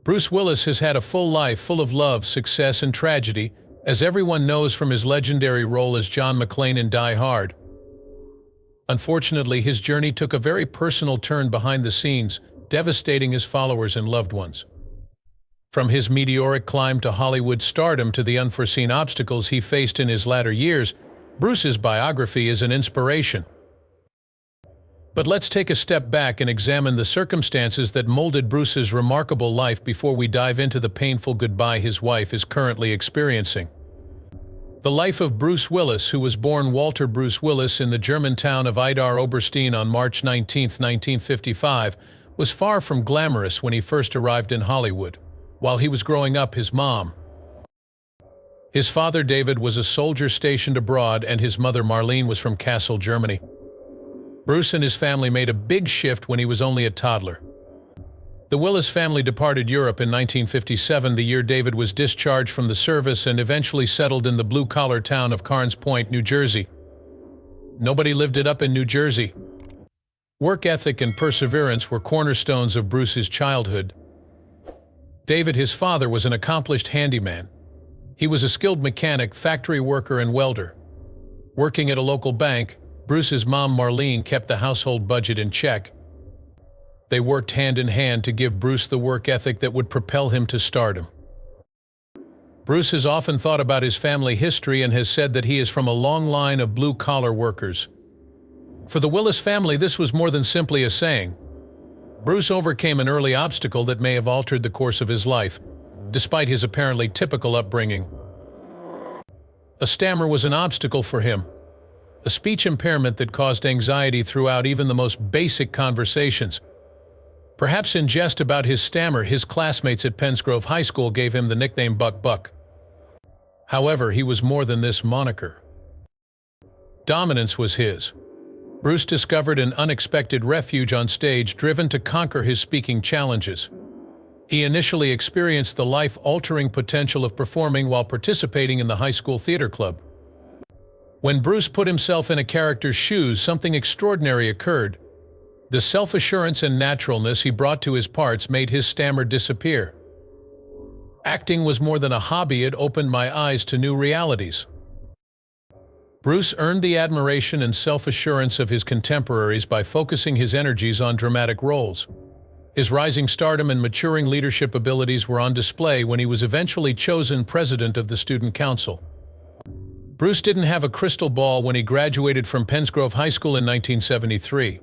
Bruce Willis has had a full life full of love, success, and tragedy, as everyone knows from his legendary role as John McClane in Die Hard. Unfortunately, his journey took a very personal turn behind the scenes, devastating his followers and loved ones. From his meteoric climb to Hollywood stardom to the unforeseen obstacles he faced in his latter years, Bruce's biography is an inspiration. But let's take a step back and examine the circumstances that molded Bruce's remarkable life before we dive into the painful goodbye his wife is currently experiencing. The life of Bruce Willis, who was born Walter Bruce Willis in the German town of Idar Oberstein on March 19, 1955, was far from glamorous when he first arrived in Hollywood. While he was growing up, his father David was a soldier stationed abroad, and his mother Marlene was from Kassel, Germany. Bruce and his family made a big shift when he was only a toddler. The Willis family departed Europe in 1957, the year David was discharged from the service, and eventually settled in the blue-collar town of Carnes Point, New Jersey. Nobody lived it up in New Jersey. Work ethic and perseverance were cornerstones of Bruce's childhood. David, his father, was an accomplished handyman. He was a skilled mechanic, factory worker, and welder. Working at a local bank, Bruce's mom Marlene kept the household budget in check. They worked hand in hand to give Bruce the work ethic that would propel him to stardom. Bruce has often thought about his family history and has said that he is from a long line of blue-collar workers. For the Willis family, this was more than simply a saying. Bruce overcame an early obstacle that may have altered the course of his life, despite his apparently typical upbringing. A stammer was an obstacle for him, a speech impairment that caused anxiety throughout even the most basic conversations. Perhaps in jest about his stammer, his classmates at Pensgrove High School gave him the nickname Buck Buck. However, he was more than this moniker. Dominance was his. Bruce discovered an unexpected refuge on stage, driven to conquer his speaking challenges. He initially experienced the life-altering potential of performing while participating in the high school theater club. When Bruce put himself in a character's shoes, something extraordinary occurred. The self-assurance and naturalness he brought to his parts made his stammer disappear. Acting was more than a hobby, it opened my eyes to new realities. Bruce earned the admiration and self-assurance of his contemporaries by focusing his energies on dramatic roles. His rising stardom and maturing leadership abilities were on display when he was eventually chosen president of the Student Council. Bruce didn't have a crystal ball when he graduated from Pensgrove High School in 1973.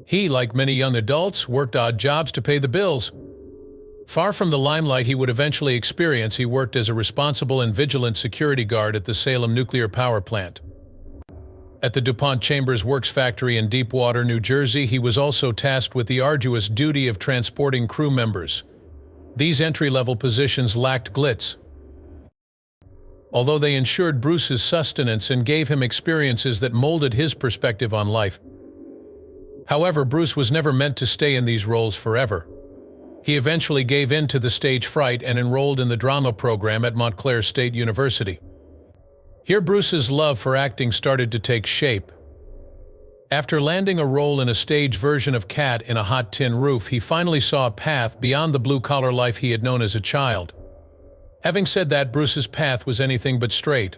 He, like many young adults, worked odd jobs to pay the bills. Far from the limelight he would eventually experience, he worked as a responsible and vigilant security guard at the Salem nuclear power plant. At the DuPont Chambers Works factory in Deepwater, New Jersey, he was also tasked with the arduous duty of transporting crew members. These entry-level positions lacked glitz. Although they ensured Bruce's sustenance and gave him experiences that molded his perspective on life. However, Bruce was never meant to stay in these roles forever. He eventually gave in to the stage fright and enrolled in the drama program at Montclair State University. Here, Bruce's love for acting started to take shape. After landing a role in a stage version of Cat in a Hot Tin Roof, he finally saw a path beyond the blue-collar life he had known as a child. Having said that, Bruce's path was anything but straight.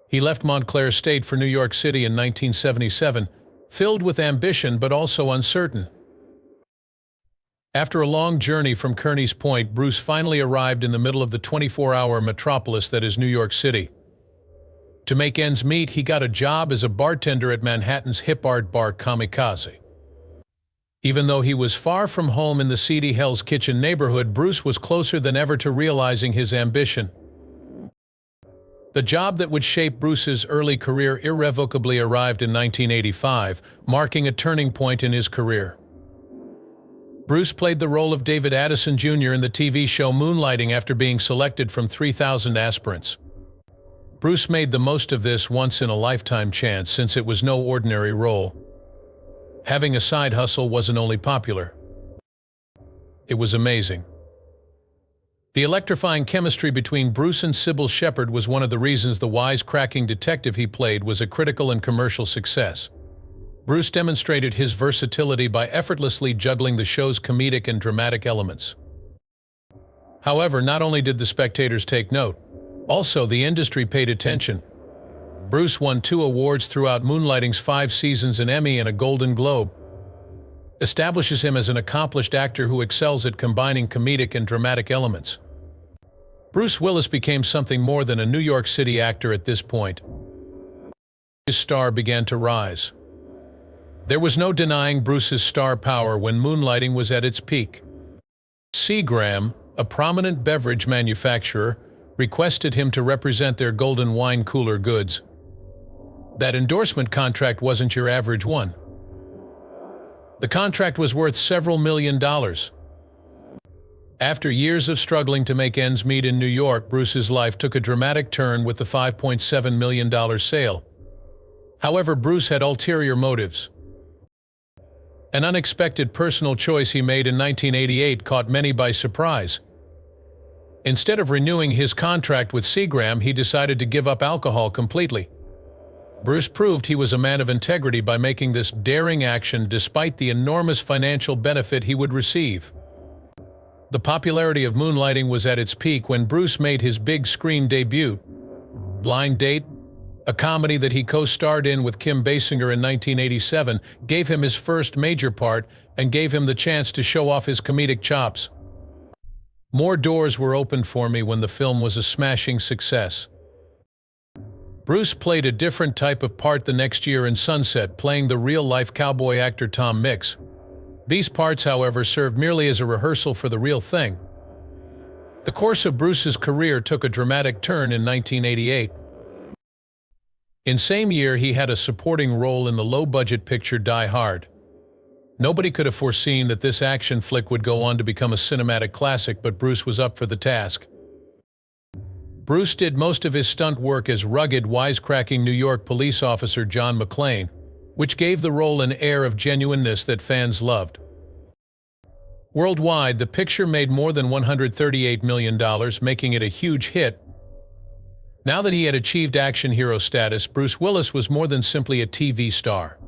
He left Montclair State for New York City in 1977, filled with ambition but also uncertain. After a long journey from Kearney's Point, Bruce finally arrived in the middle of the 24-hour metropolis that is New York City. To make ends meet, he got a job as a bartender at Manhattan's hip art bar Kamikaze. Even though he was far from home in the seedy Hell's Kitchen neighborhood, Bruce was closer than ever to realizing his ambition. The job that would shape Bruce's early career irrevocably arrived in 1985, marking a turning point in his career. Bruce played the role of David Addison Jr. in the TV show Moonlighting after being selected from 3,000 aspirants. Bruce made the most of this once-in-a-lifetime chance, since it was no ordinary role. Having a side hustle wasn't only popular. It was amazing. The electrifying chemistry between Bruce and Sybil Shepherd was one of the reasons the wisecracking detective he played was a critical and commercial success. Bruce demonstrated his versatility by effortlessly juggling the show's comedic and dramatic elements. However, not only did the spectators take note, also the industry paid attention. Bruce won 2 awards throughout Moonlighting's 5 seasons, an Emmy and a Golden Globe. Establishes him as an accomplished actor who excels at combining comedic and dramatic elements. Bruce Willis became something more than a New York City actor at this point. His star began to rise. There was no denying Bruce's star power when Moonlighting was at its peak. Seagram, a prominent beverage manufacturer, requested him to represent their golden wine cooler goods. That endorsement contract wasn't your average one. The contract was worth several $million. After years of struggling to make ends meet in New York, Bruce's life took a dramatic turn with the $5.7 million sale. However, Bruce had ulterior motives. An unexpected personal choice he made in 1988 caught many by surprise. Instead of renewing his contract with Seagram, he decided to give up alcohol completely. Bruce proved he was a man of integrity by making this daring action despite the enormous financial benefit he would receive. The popularity of Moonlighting was at its peak when Bruce made his big screen debut. Blind Date, a comedy that he co-starred in with Kim Basinger in 1987, gave him his first major part and gave him the chance to show off his comedic chops. More doors were opened for me when the film was a smashing success. Bruce played a different type of part the next year in Sunset, playing the real-life cowboy actor Tom Mix. These parts, however, served merely as a rehearsal for the real thing. The course of Bruce's career took a dramatic turn in 1988. In same year, he had a supporting role in the low-budget picture Die Hard. Nobody could have foreseen that this action flick would go on to become a cinematic classic, but Bruce was up for the task. Bruce did most of his stunt work as rugged, wisecracking New York police officer John McClane, which gave the role an air of genuineness that fans loved. Worldwide, the picture made more than $138 million, making it a huge hit. Now that he had achieved action hero status, Bruce Willis was more than simply a TV star.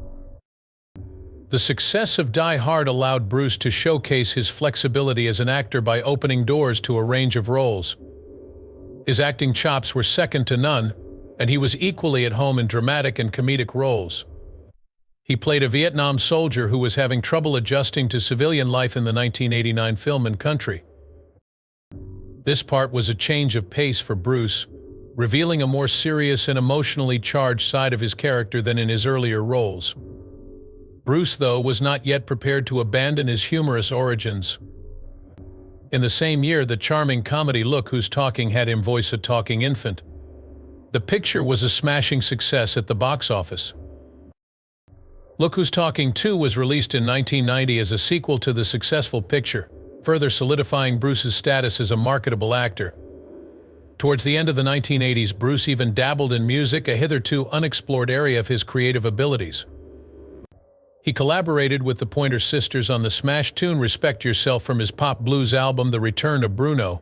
The success of Die Hard allowed Bruce to showcase his flexibility as an actor by opening doors to a range of roles. His acting chops were second to none, and he was equally at home in dramatic and comedic roles. He played a Vietnam soldier who was having trouble adjusting to civilian life in the 1989 film and Country. This part was a change of pace for Bruce, revealing a more serious and emotionally charged side of his character than in his earlier roles. Bruce, though, was not yet prepared to abandon his humorous origins. In the same year, the charming comedy Look Who's Talking had him voice a talking infant. The picture was a smashing success at the box office. Look Who's Talking 2 was released in 1990 as a sequel to the successful picture, further solidifying Bruce's status as a marketable actor. Towards the end of the 1980s, Bruce even dabbled in music, a hitherto unexplored area of his creative abilities. He collaborated with the Pointer Sisters on the smash tune Respect Yourself from his pop blues album The Return of Bruno.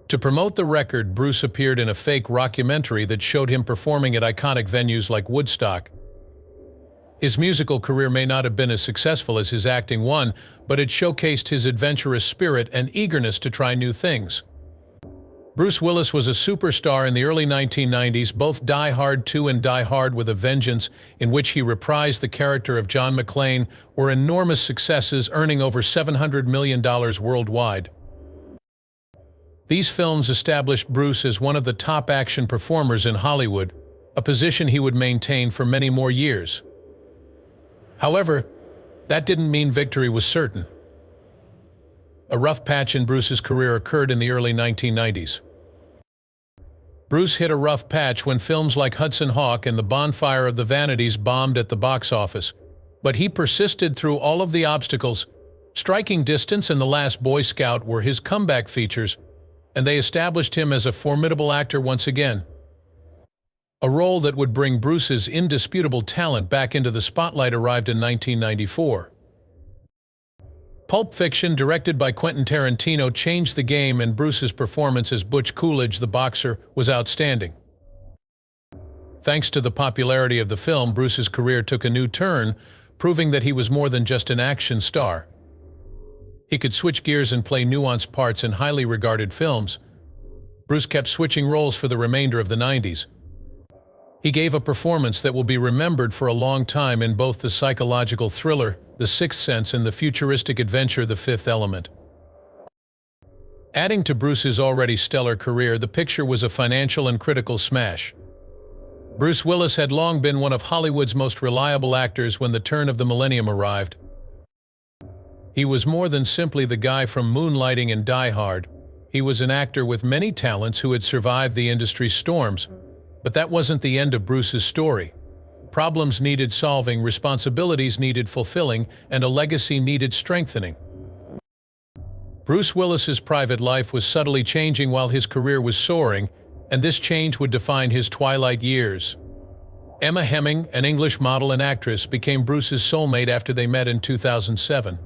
To promote the record, Bruce appeared in a fake rockumentary that showed him performing at iconic venues like Woodstock. His musical career may not have been as successful as his acting one, but it showcased his adventurous spirit and eagerness to try new things. Bruce Willis was a superstar in the early 1990s. Both Die Hard 2 and Die Hard with a Vengeance, in which he reprised the character of John McClane, were enormous successes, earning over $700 million worldwide. These films established Bruce as one of the top action performers in Hollywood, a position he would maintain for many more years. However, that didn't mean victory was certain. A rough patch in Bruce's career occurred in the early 1990s. Bruce hit a rough patch when films like Hudson Hawk and The Bonfire of the Vanities bombed at the box office, but he persisted through all of the obstacles. Striking Distance and The Last Boy Scout were his comeback features, and they established him as a formidable actor once again. A role that would bring Bruce's indisputable talent back into the spotlight arrived in 1994. Pulp Fiction, directed by Quentin Tarantino, changed the game, and Bruce's performance as Butch Coolidge the boxer was outstanding. Thanks to the popularity of the film, Bruce's career took a new turn, proving that he was more than just an action star. He could switch gears and play nuanced parts in highly regarded films. Bruce kept switching roles for the remainder of the 90s. He gave a performance that will be remembered for a long time in both the psychological thriller, The Sixth Sense, and the futuristic adventure, The Fifth Element. Adding to Bruce's already stellar career, the picture was a financial and critical smash. Bruce Willis had long been one of Hollywood's most reliable actors when the turn of the millennium arrived. He was more than simply the guy from Moonlighting and Die Hard. He was an actor with many talents who had survived the industry's storms. But that wasn't the end of Bruce's story. Problems needed solving, responsibilities needed fulfilling, and a legacy needed strengthening. Bruce Willis's private life was subtly changing while his career was soaring, and this change would define his twilight years. Emma Hemming, an English model and actress, became Bruce's soulmate after they met in 2007.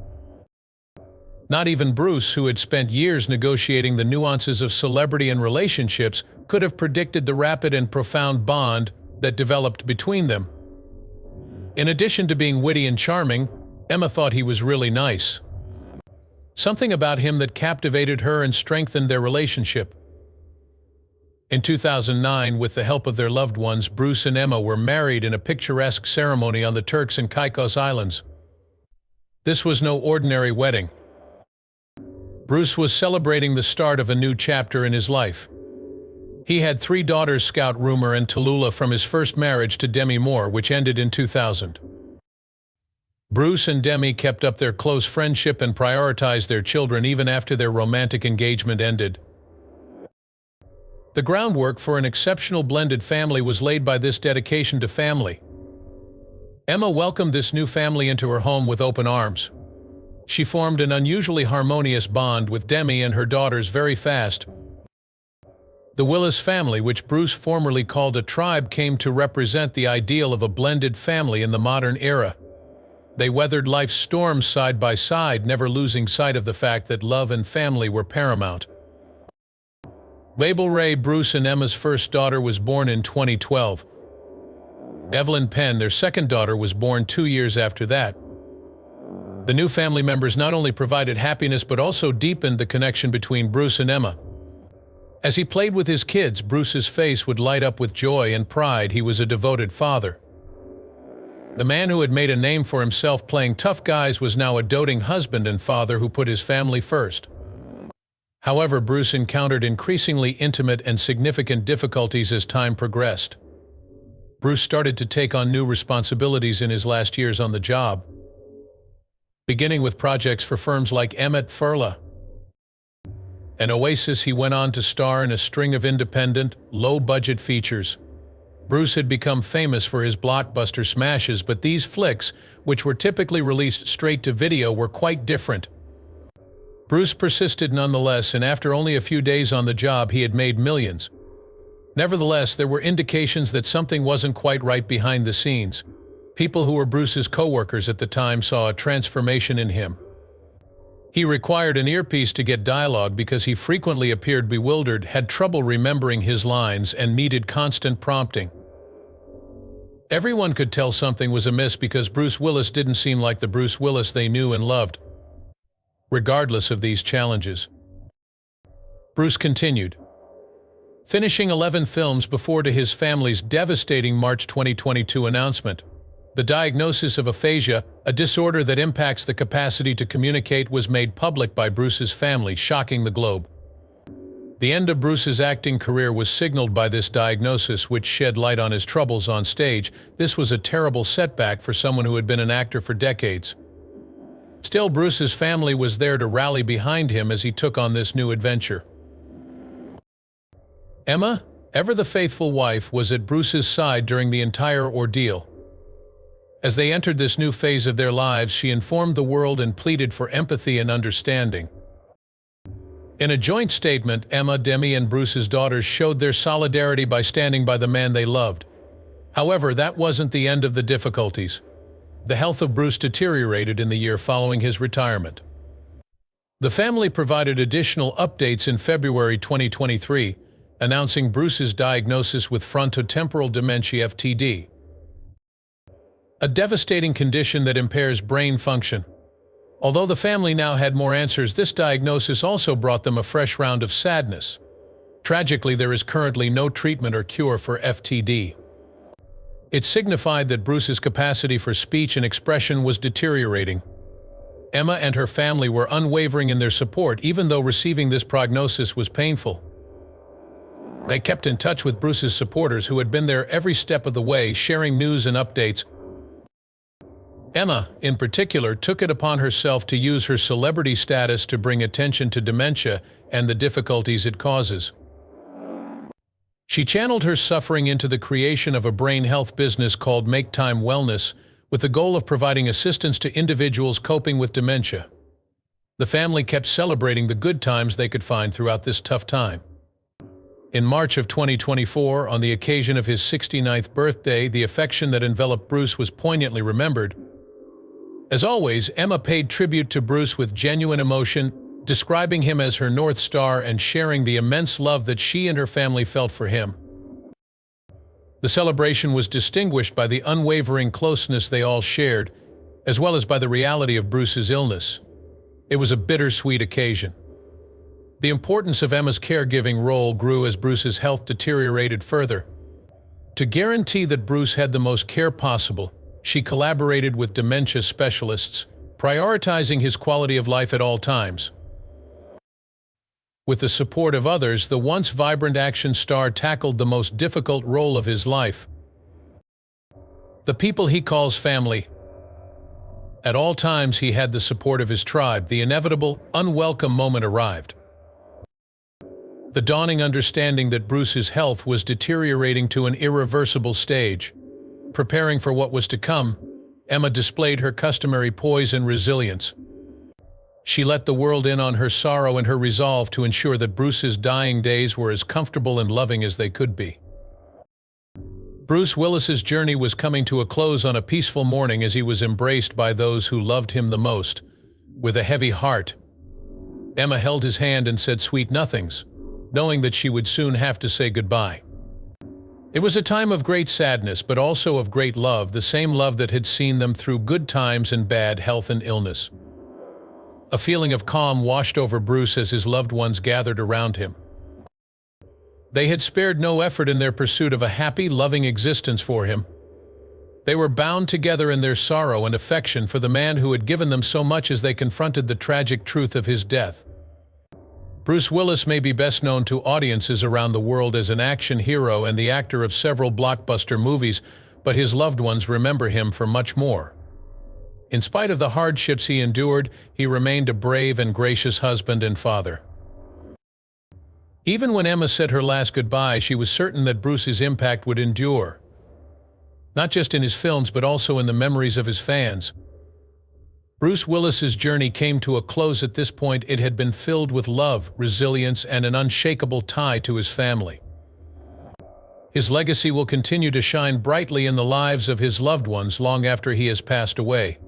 Not even Bruce, who had spent years negotiating the nuances of celebrity and relationships, could have predicted the rapid and profound bond that developed between them. In addition to being witty and charming, Emma thought he was really nice. Something about him that captivated her and strengthened their relationship. In 2009, with the help of their loved ones, Bruce and Emma were married in a picturesque ceremony on the Turks and Caicos Islands. This was no ordinary wedding. Bruce was celebrating the start of a new chapter in his life. He had 3 daughters, Scout, Rumor, and Tallulah, from his first marriage to Demi Moore, which ended in 2000. Bruce and Demi kept up their close friendship and prioritized their children even after their romantic engagement ended. The groundwork for an exceptional blended family was laid by this dedication to family. Emma welcomed this new family into her home with open arms. She formed an unusually harmonious bond with Demi and her daughters very fast. The Willis family, which Bruce formerly called a tribe, came to represent the ideal of a blended family in the modern era. They weathered life's storms side by side, never losing sight of the fact that love and family were paramount. Mabel Ray, Bruce and Emma's first daughter, was born in 2012. Evelyn Penn, their second daughter, was born 2 years after that. The new family members not only provided happiness but also deepened the connection between Bruce and Emma. As he played with his kids, Bruce's face would light up with joy and pride. He was a devoted father. The man who had made a name for himself playing tough guys was now a doting husband and father who put his family first. However, Bruce encountered increasingly intimate and significant difficulties as time progressed. Bruce started to take on new responsibilities in his last years on the job. Beginning with projects for firms like Emmett Furla and Oasis, he went on to star in a string of independent, low-budget features. Bruce had become famous for his blockbuster smashes, but these flicks, which were typically released straight to video, were quite different. Bruce persisted nonetheless, and after only a few days on the job, he had made millions. Nevertheless, there were indications that something wasn't quite right behind the scenes. People who were Bruce's co-workers at the time saw a transformation in him. He required an earpiece to get dialogue because he frequently appeared bewildered, had trouble remembering his lines, and needed constant prompting. Everyone could tell something was amiss because Bruce Willis didn't seem like the Bruce Willis they knew and loved. Regardless of these challenges, Bruce continued, finishing 11 films before to his family's devastating March 2022 announcement. The diagnosis of aphasia, a disorder that impacts the capacity to communicate, was made public by Bruce's family, shocking the globe. The end of Bruce's acting career was signaled by this diagnosis, which shed light on his troubles on stage. This was a terrible setback for someone who had been an actor for decades. Still, Bruce's family was there to rally behind him as he took on this new adventure. Emma, ever the faithful wife, was at Bruce's side during the entire ordeal. As they entered this new phase of their lives, she informed the world and pleaded for empathy and understanding. In a joint statement, Emma, Demi, and Bruce's daughters showed their solidarity by standing by the man they loved. However, that wasn't the end of the difficulties. The health of Bruce deteriorated in the year following his retirement. The family provided additional updates in February 2023, announcing Bruce's diagnosis with frontotemporal dementia (FTD), a devastating condition that impairs brain function. Although the family now had more answers, this diagnosis also brought them a fresh round of sadness. Tragically, there is currently no treatment or cure for FTD. It signified that Bruce's capacity for speech and expression was deteriorating. Emma and her family were unwavering in their support, even though receiving this prognosis was painful. They kept in touch with Bruce's supporters, who had been there every step of the way, sharing news and updates. Emma, in particular, took it upon herself to use her celebrity status to bring attention to dementia and the difficulties it causes. She channeled her suffering into the creation of a brain health business called Make Time Wellness, with the goal of providing assistance to individuals coping with dementia. The family kept celebrating the good times they could find throughout this tough time. In March of 2024, on the occasion of his 69th birthday, the affection that enveloped Bruce was poignantly remembered. As always, Emma paid tribute to Bruce with genuine emotion, describing him as her North Star and sharing the immense love that she and her family felt for him. The celebration was distinguished by the unwavering closeness they all shared, as well as by the reality of Bruce's illness. It was a bittersweet occasion. The importance of Emma's caregiving role grew as Bruce's health deteriorated further. To guarantee that Bruce had the most care possible, she collaborated with dementia specialists, prioritizing his quality of life at all times. With the support of others, the once vibrant action star tackled the most difficult role of his life: the people he calls family. At all times he had the support of his tribe. The inevitable, unwelcome moment arrived. The dawning understanding that Bruce's health was deteriorating to an irreversible stage. Preparing for what was to come, Emma displayed her customary poise and resilience. She let the world in on her sorrow and her resolve to ensure that Bruce's dying days were as comfortable and loving as they could be. Bruce Willis's journey was coming to a close on a peaceful morning as he was embraced by those who loved him the most. With a heavy heart, Emma held his hand and said sweet nothings, knowing that she would soon have to say goodbye. It was a time of great sadness, but also of great love, the same love that had seen them through good times and bad, health and illness. A feeling of calm washed over Bruce as his loved ones gathered around him. They had spared no effort in their pursuit of a happy, loving existence for him. They were bound together in their sorrow and affection for the man who had given them so much as they confronted the tragic truth of his death. Bruce Willis may be best known to audiences around the world as an action hero and the actor of several blockbuster movies, but his loved ones remember him for much more. In spite of the hardships he endured, he remained a brave and gracious husband and father. Even when Emma said her last goodbye, she was certain that Bruce's impact would endure, not just in his films but also in the memories of his fans. Bruce Willis's journey came to a close at this point. It had been filled with love, resilience, and an unshakable tie to his family. His legacy will continue to shine brightly in the lives of his loved ones long after he has passed away.